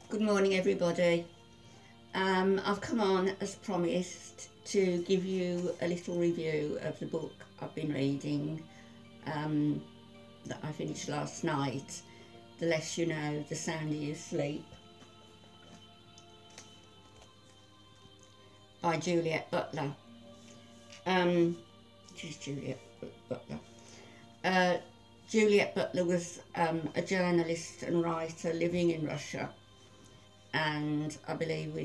Good morning, everybody. I've come on as promised to give you a little review of the book I've been reading that I finished last night. The Less You Know, the Sounder You Sleep, by Juliette Butler. She's Juliette Butler. Juliette Butler was a journalist and writer living in Russia, and I believe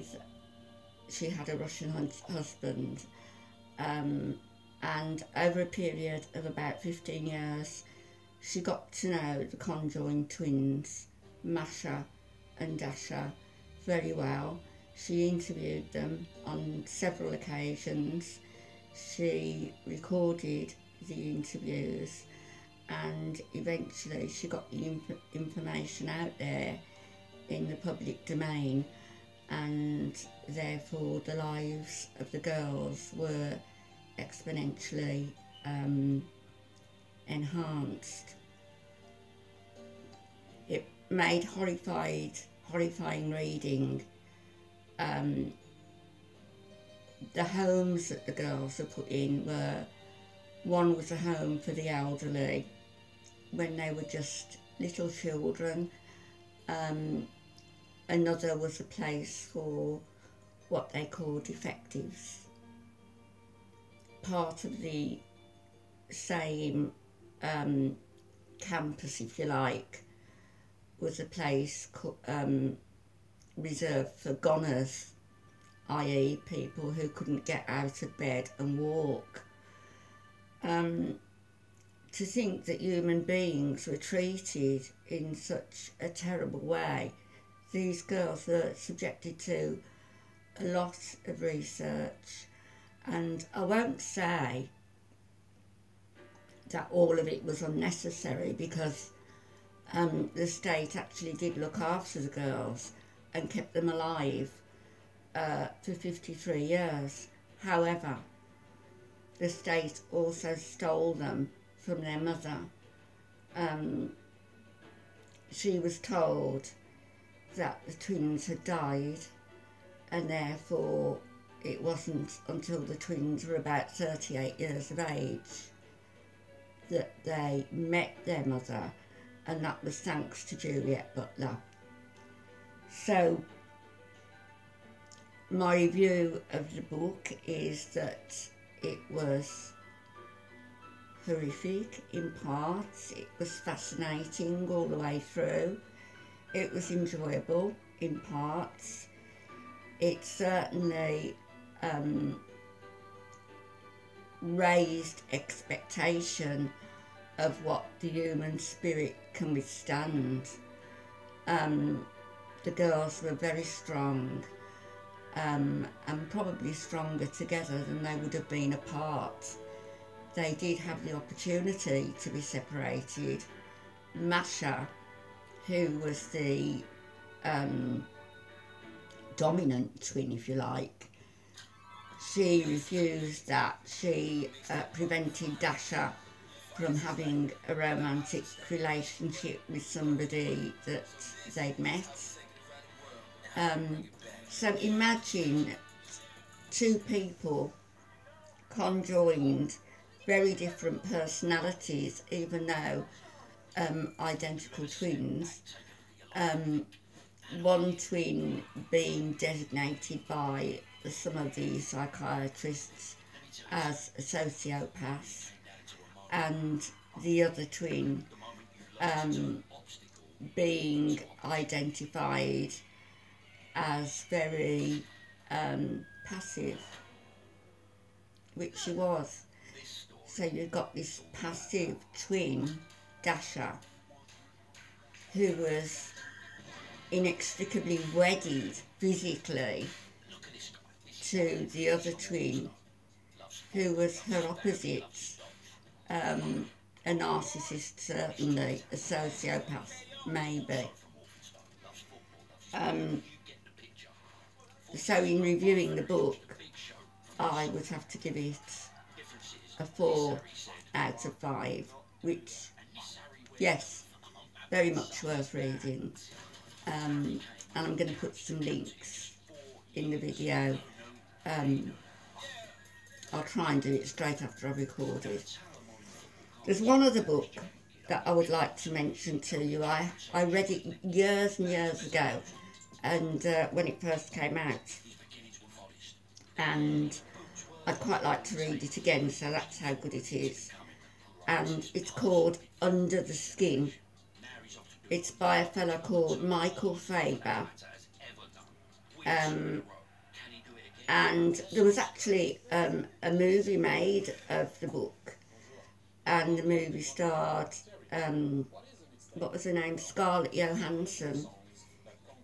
she had a Russian husband, and over a period of about 15 years she got to know the conjoined twins, Masha and Dasha, very well. She interviewed them on several occasions. She recorded the interviews, and eventually she got the information out there in the public domain, and therefore the lives of the girls were exponentially enhanced. It made horrifying reading. The homes that the girls were put in one was a home for the elderly when they were just little children. Another was a place for what they called defectives. Part of the same campus, if you like, was a place reserved for goners, i.e. people who couldn't get out of bed and walk. To think that human beings were treated in such a terrible way. These girls were subjected to a lot of research, and I won't say that all of it was unnecessary, because the state actually did look after the girls and kept them alive for 53 years. However, the state also stole them from their mother. She was told that the twins had died, and therefore it wasn't until the twins were about 38 years of age that they met their mother, and that was thanks to Juliette Butler. So my review of the book is that it was horrific in parts, it was fascinating all the way through, it was enjoyable in parts, it certainly raised expectation of what the human spirit can withstand. The girls were very strong, and probably stronger together than they would have been apart. They did have the opportunity to be separated. Masha, who was the dominant twin, if you like, she refused that. She prevented Dasha from having a romantic relationship with somebody that they'd met. So imagine two people conjoined, very different personalities, even though identical twins. One twin being designated by some of the psychiatrists as a sociopath, and the other twin being identified as very passive, which she was. So you've got this passive twin, Dasha, who was inextricably wedded physically to the other twin, who was her opposite, a narcissist certainly, a sociopath maybe. So in reviewing the book, I would have to give it a 4 out of 5, which, yes, very much worth reading. and I'm going to put some links in the video. I'll try and do it straight after I've recorded. There's one other book that I would like to mention to you. I read it years and years ago, and when it first came out, and I'd quite like to read it again, so that's how good it is. And it's called Under the Skin. It's by a fellow called Michael Faber. And there was actually a movie made of the book, and the movie starred, what was her name, Scarlett Johannsen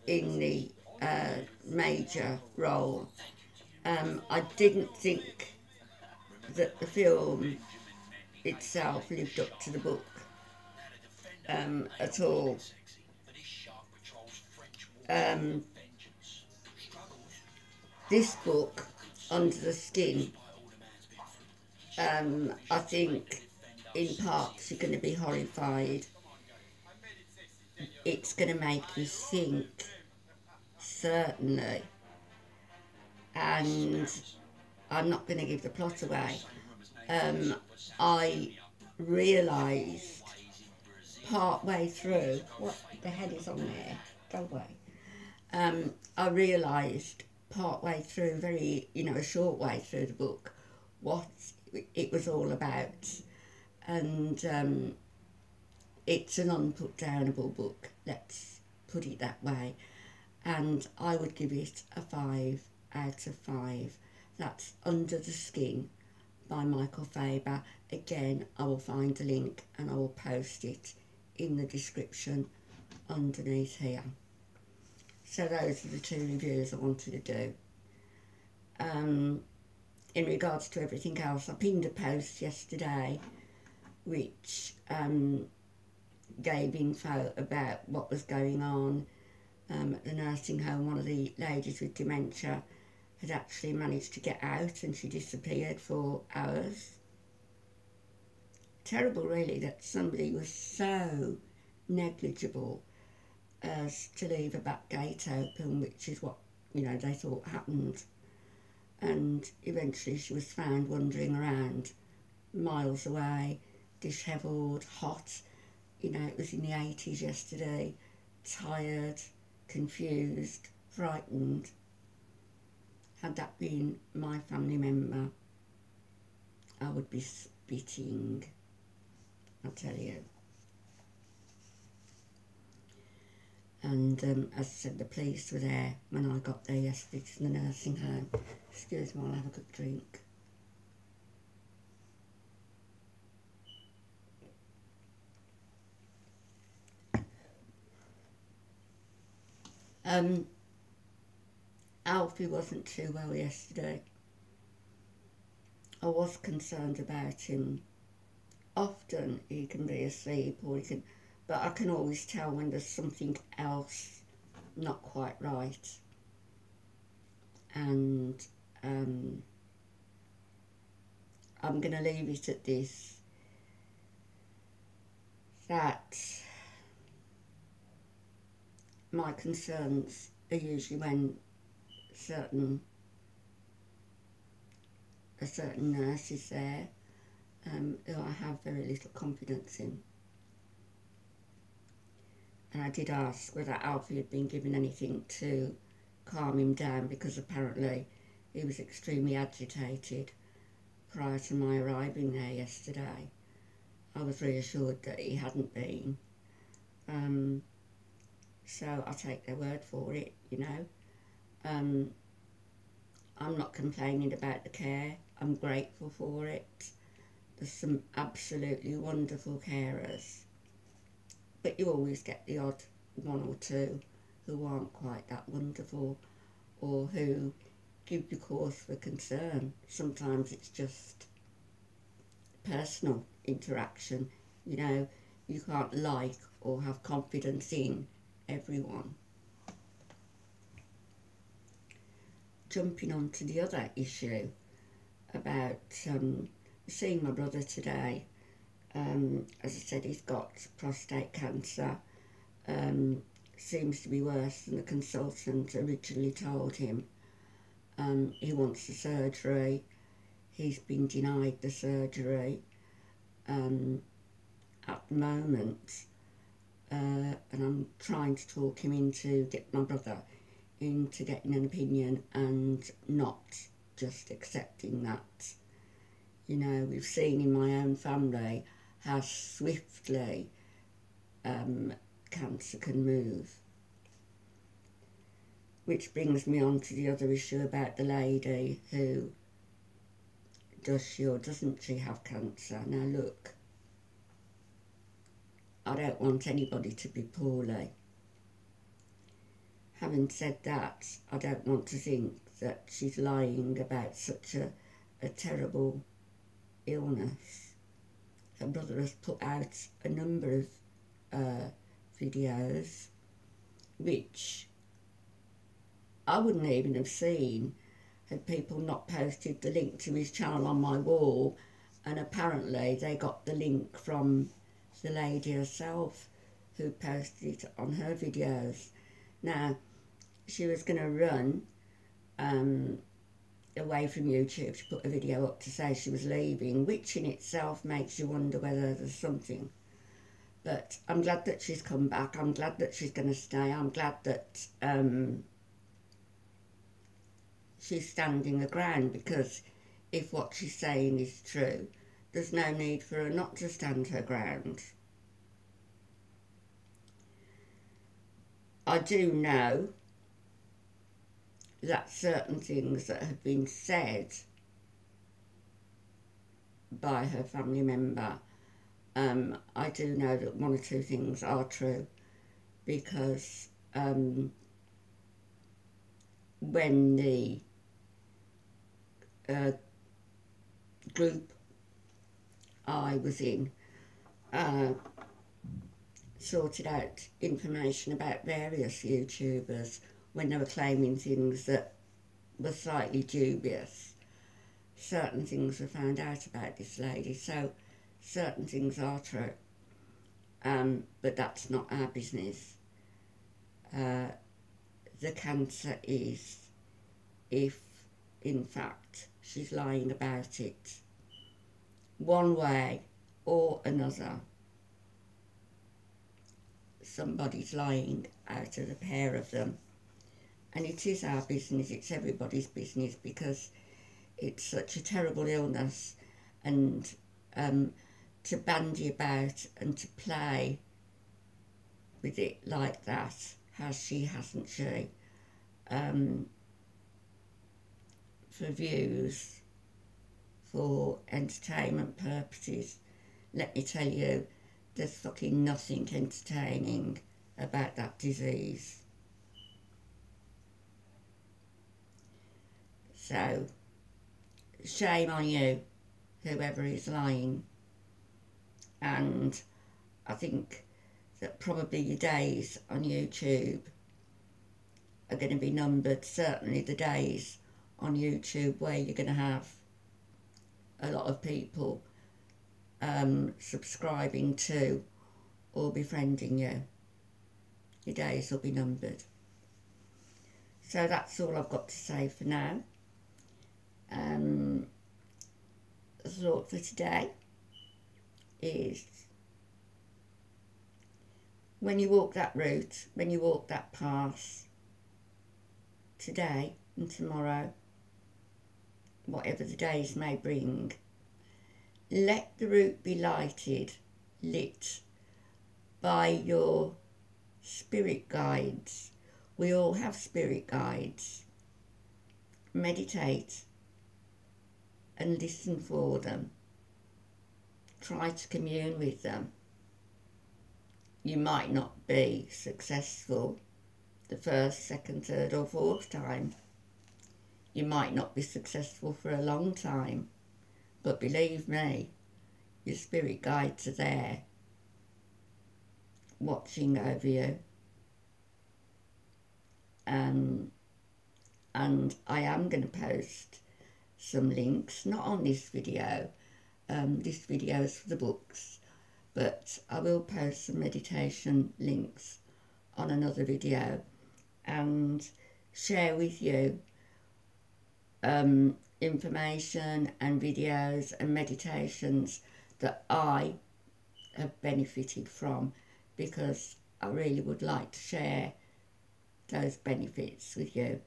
in the major role. I didn't think that the film itself lived up to the book at all. This book, Under the Skin, I think in parts you're going to be horrified. It's going to make you think, certainly. And I'm not going to give the plot away. I realised part way through, what the head is on there, go away. I realised part way through, a short way through the book, what it was all about. And it's an unput-downable book, let's put it that way. And I would give it a 5 out of 5. That's Under the Skin by Michael Faber. Again, I will find a link and I will post it in the description underneath here. So those are the 2 reviews I wanted to do. In regards to everything else, I pinned a post yesterday which gave info about what was going on at the nursing home. One of the ladies with dementia had actually managed to get out, and she disappeared for hours. Terrible, really, that somebody was so negligible as to leave a back gate open, which is what, they thought happened. And eventually she was found wandering around miles away, dishevelled, hot. It was in the 80s yesterday, tired, confused, frightened. Had that been my family member, I would be spitting, I'll tell you. And as I said, the police were there when I got there yesterday to the nursing home. Excuse me while I have a good drink. Alfie wasn't too well yesterday. I was concerned about him. Often he can be asleep, but I can always tell when there's something else not quite right. And I'm going to leave it at this, that my concerns are usually when a certain nurse is there who I have very little confidence in. And I did ask whether Alfie had been given anything to calm him down, because apparently he was extremely agitated prior to my arriving there yesterday. I was reassured that he hadn't been. So I'll take their word for it, I'm not complaining about the care. I'm grateful for it. There's some absolutely wonderful carers. But you always get the odd 1 or 2 who aren't quite that wonderful, or who give you cause for concern. Sometimes it's just personal interaction. You can't like or have confidence in everyone. Jumping on to the other issue about seeing my brother today. As I said, he's got prostate cancer. seems to be worse than the consultant originally told him. He wants the surgery. He's been denied the surgery at the moment, and I'm trying to talk him into, get my brother into getting an opinion and not just accepting that. You know, we've seen in my own family how swiftly cancer can move. Which brings me on to the other issue about the lady who, does she or doesn't she have cancer? Now look, I don't want anybody to be poorly. Having said that, I don't want to think that she's lying about such a terrible illness. Her brother has put out a number of videos which I wouldn't even have seen had people not posted the link to his channel on my wall, and apparently they got the link from the lady herself who posted it on her videos. Now, she was going to run away from YouTube to put a video up to say she was leaving, which in itself makes you wonder whether there's something. But I'm glad that she's come back. I'm glad that she's going to stay. I'm glad that she's standing her ground, because if what she's saying is true, there's no need for her not to stand her ground. I do know that certain things that have been said by her family member, I do know that one or two things are true, because when the group I was in sorted out information about various YouTubers when they were claiming things that were slightly dubious, certain things were found out about this lady, so certain things are true, but that's not our business. The cancer is, if in fact she's lying about it, one way or another, somebody's lying out of the pair of them. And it is our business, it's everybody's business, because it's such a terrible illness, and to bandy about and to play with it like that, hasn't she, for views, for entertainment purposes, let me tell you, there's fucking nothing entertaining about that disease. So, shame on you, whoever is lying. And I think that probably your days on YouTube are going to be numbered, certainly the days on YouTube where you're going to have a lot of people subscribing to or befriending you. Your days will be numbered. So that's all I've got to say for now. The thought for today is, when you walk that route, when you walk that path, today and tomorrow, whatever the days may bring, let the route be lit by your spirit guides. We all have spirit guides. Meditate and listen for them. Try to commune with them. You might not be successful the first, second, third or fourth time. You might not be successful for a long time, but believe me, your spirit guides are there, watching over you. And I am going to post some links, not on this video. This video is for the books, but I will post some meditation links on another video and share with you information and videos and meditations that I have benefited from, because I really would like to share those benefits with you.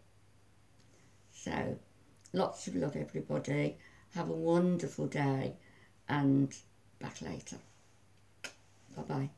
So lots of love, everybody. Have a wonderful day, and back later. Bye bye.